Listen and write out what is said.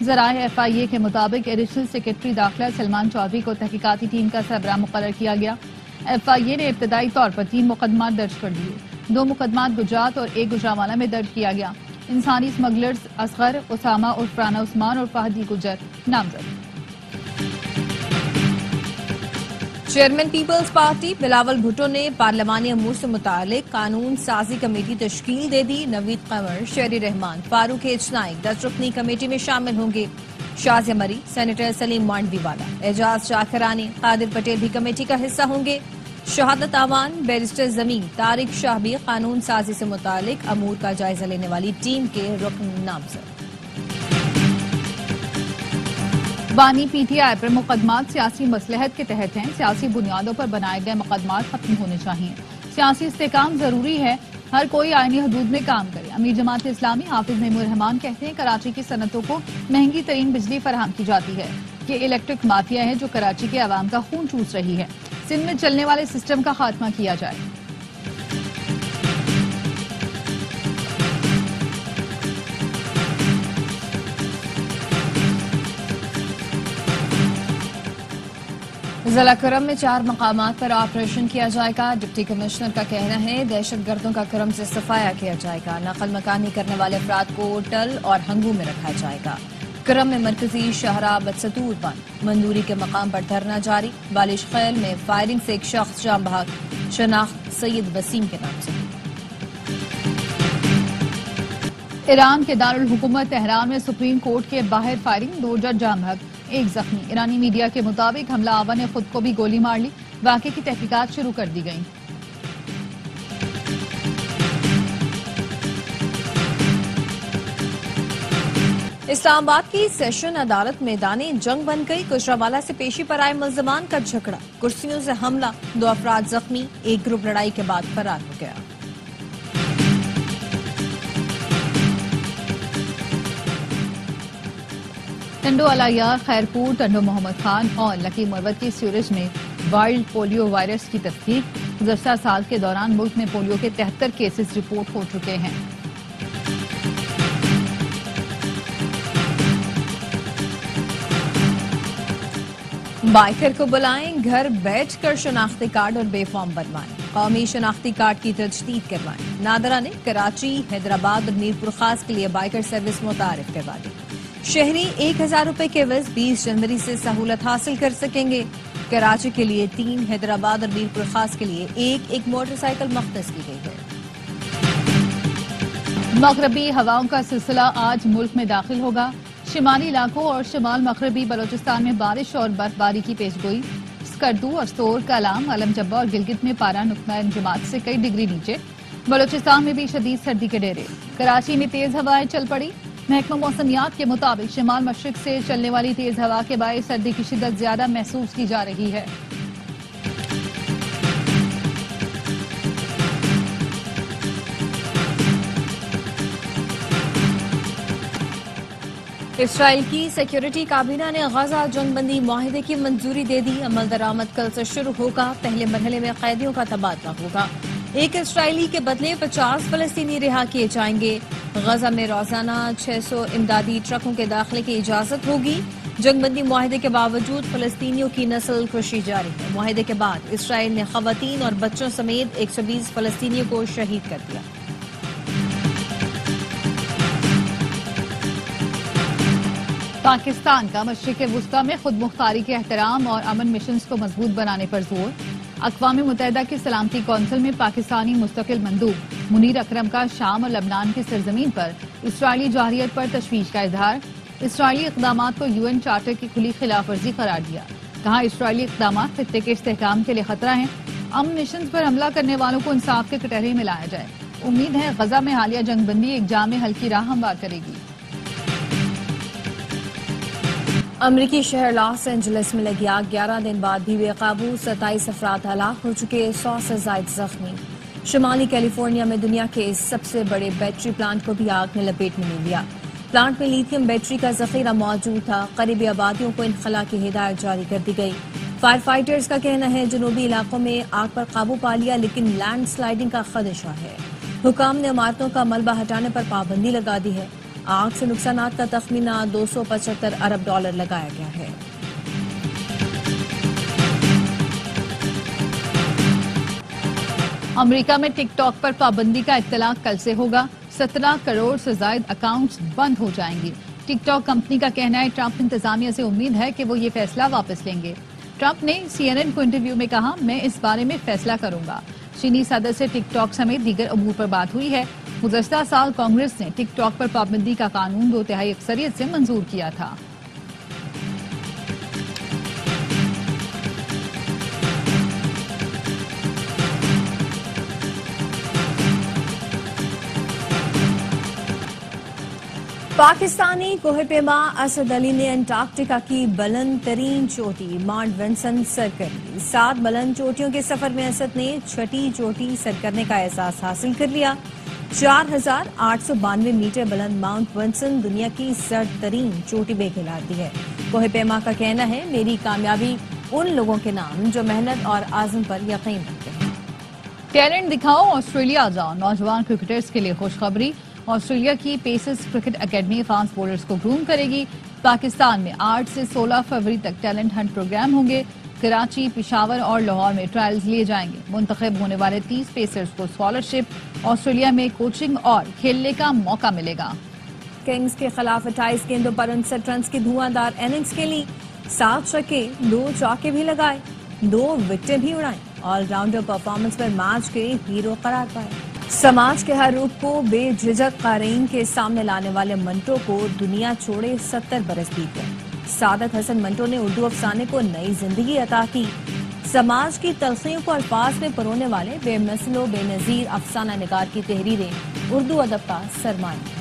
ذرائع FIA کے مطابق ایڈیشنل سیکرٹری داخلہ سلمان چودھری کو تحقیقاتی ٹیم کا سربراہ مقرر کیا گیا۔ FIA نے ابتدائی طور پر 3 مقدمات درج کر دیے۔ 2 مقدمات گجرات اور 1 گوجرانوالہ میں درج کیا گیا۔ انسانی اسمگلرز اصغر اسامہ عرف رانا عثمان اور فہدی گجر نامزد۔ چیئرمین پیپلز پارٹی بلاول بھٹو نے پارلیمانی امور سے متعلق قانون سازی کمیٹی تشکیل دے دی۔ نوید قمر، شہری رحمان، فاروق نائک 10 رکنی کمیٹی میں شامل ہوں گے۔ شازیہ مری، سینیٹر سلیم مانڈوی والا، اعجاز شاکرانی، قادر پٹیل بھی کمیٹی کا حصہ ہوں گے۔ شہادت آوان، بیرسٹر زمین، طارق شاہ بھی قانون سازی سے متعلق امور کا جائزہ لینے والی ٹیم کے رکن نامزد۔ بانی PTI پر مقدمات سیاسی مصلحت کے تحت ہیں۔ سیاسی بنیادوں پر بنائے گئے مقدمات ختم ہونے چاہئیں۔ سیاسی استحکام ضروری ہے، ہر کوئی آئینی حدود میں کام کرے۔ امیر جماعت اسلامی حافظ نعیم الرحمان کہتے ہیں کراچی کی صنعتوں کو مہنگی ترین بجلی فراہم کی جاتی ہے۔ یہ الیکٹرک مافیا ہے جو کراچی کے عوام کا خون چوس رہی ہے۔ سندھ میں چلنے والے سسٹم کا خاتمہ کیا جائے۔ ضلع کرم میں 4 مقامات پر آپریشن کیا جائے گا۔ ڈپٹی کمشنر کا کہنا ہے دہشت گردوں کا کرم سے صفایا کیا جائے گا۔ نقل مکانی کرنے والے افراد کو ٹل اور ہنگو میں رکھا جائے گا۔ کرم میں مرکزی شاہراہ بدستور بند، مندوری کے مقام پر دھرنا جاری۔ بالش خیل میں فائرنگ سے ایک شخص جاں بحق، شناخت سید وسیم کے نام سے۔ ایران کے دارالحکومت تہران میں سپریم کورٹ کے باہر فائرنگ، 2 جج جاں بحق، 1 زخمی۔ ایرانی میڈیا کے مطابق حملہ آور نے خود کو بھی گولی مار لی۔ واقعے کی تحقیقات شروع کر دی گئیں۔ اسلام آباد کی سیشن عدالت میدان جنگ بن گئی۔ گجرانوالہ سے پیشی پر آئے ملزمان کا جھگڑا، کرسیوں سے حملہ، 2 افراد زخمی، ایک گروپ لڑائی کے بعد فرار ہو گیا۔ ٹنڈو الیار، خیرپور، ٹنڈو محمد خان اور لکی مروت کی سیورج میں وائلڈ پولیو وائرس کی تصدیق۔ گزشتہ سال کے دوران ملک میں پولیو کے 73 کیسز رپورٹ ہو چکے ہیں۔ بائیکر کو بلائیں، گھر بیٹھ کر شناختی کارڈ اور بے فارم بنوائیں، قومی شناختی کارڈ کی تجدید کروائیں۔ نادرا نے کراچی، حیدرآباد اور میرپور خاص کے لیے بائیکر سروس متعارف کروا دی۔ شہری 1000 روپے کے عوض 20 جنوری سے سہولت حاصل کر سکیں گے۔ کراچی کے لیے 3، حیدرآباد اور میرپور خاص کے لیے ایک موٹر سائیکل مختص کی گئی ہے۔ مغربی ہواؤں کا سلسلہ آج ملک میں داخل ہوگا۔ شمالی علاقوں اور شمال مغربی بلوچستان میں بارش اور برفباری کی پیشگوئی۔ اسکردو، استور، کلام، علم جبہ اور گلگت میں پارہ نقطہ انجماد سے کئی ڈگری نیچے۔ بلوچستان میں بھی شدید سردی کے ڈیرے۔ کراچی میں تیز ہوائیں چل پڑی۔ محکمہ موسمیات کے مطابق شمال مشرق سے چلنے والی تیز ہوا کے باعث سردی کی شدت زیادہ محسوس کی جا رہی ہے۔ اسرائیل کی سیکیورٹی کابینہ نے غزہ جنگ بندی معاہدے کی منظوری دے دی۔ عمل درآمد کل سے شروع ہوگا۔ پہلے مرحلے میں قیدیوں کا تبادلہ ہوگا۔ 1 اسرائیلی کے بدلے 50 فلسطینی رہا کیے جائیں گے۔ غزہ میں روزانہ 600 امدادی ٹرکوں کے داخلے کی اجازت ہوگی۔ جنگ بندی معاہدے کے باوجود فلسطینیوں کی نسل کشی جاری ہے۔ معاہدے کے بعد اسرائیل نے خواتین اور بچوں سمیت 120 فلسطینیوں کو شہید کر دیا۔ پاکستان کا مشرق وسطی میں خود مختاری کے احترام اور امن مشنز کو مضبوط بنانے پر زور۔ اقوام متحدہ کی سلامتی کونسل میں پاکستانی مستقل مندوب منیر اکرم کا شام اور لبنان کی سرزمین پر اسرائیلی جارحیت پر تشویش کا اظہار۔ اسرائیلی اقدامات کو UN چارٹر کی کھلی خلاف ورزی قرار دیا۔ کہا اسرائیلی اقدامات خطے کے استحکام کے لیے خطرہ ہیں۔ امن مشنز پر حملہ کرنے والوں کو انصاف کے کٹہرے میں لایا جائے۔ امید ہے غزہ میں حالیہ جنگ بندی ایک جامع حل کی راہ ہموار کرے گی۔ امریکی شہر لاس اینجلس میں لگی آگ، 11 دن بعد بھی بے قابو، 27 افراد ہلاک ہو چکے، 100 سے زائد زخمی۔ شمالی کیلیفورنیا میں دنیا کے سب سے بڑے بیٹری پلانٹ کو بھی آگ نے لپیٹ میں لے لیا۔ پلانٹ میں لیتھیم بیٹری کا ذخیرہ موجود تھا۔ قریبی آبادیوں کو انخلا کی ہدایت جاری کر دی گئی۔ فائر فائٹرز کا کہنا ہے جنوبی علاقوں میں آگ پر قابو پا لیا، لیکن لینڈ سلائیڈنگ کا خدشہ ہے۔ حکام نے عمارتوں کا ملبہ ہٹانے پر پابندی لگا دی ہے۔ آگ سے نقصانات کا تخمینہ $275 ارب لگایا گیا ہے۔ امریکہ میں ٹک ٹاک پر پابندی کا اطلاق کل سے ہوگا۔ 17 کروڑ سے زائد اکاؤنٹس بند ہو جائیں گے۔ ٹک ٹاک کمپنی کا کہنا ہے ٹرمپ انتظامیہ سے امید ہے کہ وہ یہ فیصلہ واپس لیں گے۔ ٹرمپ نے CNN کو انٹرویو میں کہا، میں اس بارے میں فیصلہ کروں گا۔ چینی صدر سے ٹک ٹاک سمیت دیگر امور پر بات ہوئی ہے۔ گزشتہ سال کانگریس نے ٹک ٹاک پر پابندی کا قانون 2/3 اکثریت سے منظور کیا تھا۔ پاکستانی کوہ پیما اسد علی نے انٹارکٹیکا کی بلند ترین چوٹی ماؤنٹ ونسن سر کر لی۔ 7 بلند چوٹیوں کے سفر میں اسد نے 6ٹی چوٹی سر کرنے کا اعزاز حاصل کر لیا۔ 4892 میٹر بلند ماؤنٹ ونسن دنیا کی سرد ترین چوٹی بے کھلاتی ہے۔ کوہ پیما کا کہنا ہے، میری کامیابی ان لوگوں کے نام جو محنت اور عزم پر یقین رکھتے ہیں۔ ٹیلنٹ دکھاؤ، آسٹریلیا جاؤ۔ نوجوان کرکٹرز کے لیے خوشخبری۔ آسٹریلیا کی pacers cricket academy fast bowlers کو گروم کرے گی۔ پاکستان میں 8 سے 16 فروری تک ٹیلنٹ ہنٹ پروگرام ہوں گے۔ کراچی، پشاور اور لاہور میں ٹرائلز لیے جائیں گے۔ منتخب ہونے والے 30 پیسرز کو اسکالرشپ، آسٹریلیا میں کوچنگ اور کھیلنے کا موقع ملے گا۔ کنگز کے خلاف 28 گیندوں پر 59 رنز کی دھواں اننگز کھیلی۔ 7 چھکے، 2 چوکے بھی لگائے، 2 وکٹیں بھی اڑائیں۔ آل راؤنڈر پرفارمنس پر میچ کے ہیرو قرار پائے۔ سماج کے ہر روپ کو بے جھجک قارئین کے سامنے لانے والے منٹو کو دنیا چھوڑے 70 برس بیت گئے۔ سعادت حسن منٹو نے اردو افسانے کو نئی زندگی عطا کی۔ سماج کی تلخیوں کو الفاظ میں پرونے والے بے مثل و بے نظیر افسانہ نگار کی تحریریں اردو ادب کا سرمایہ۔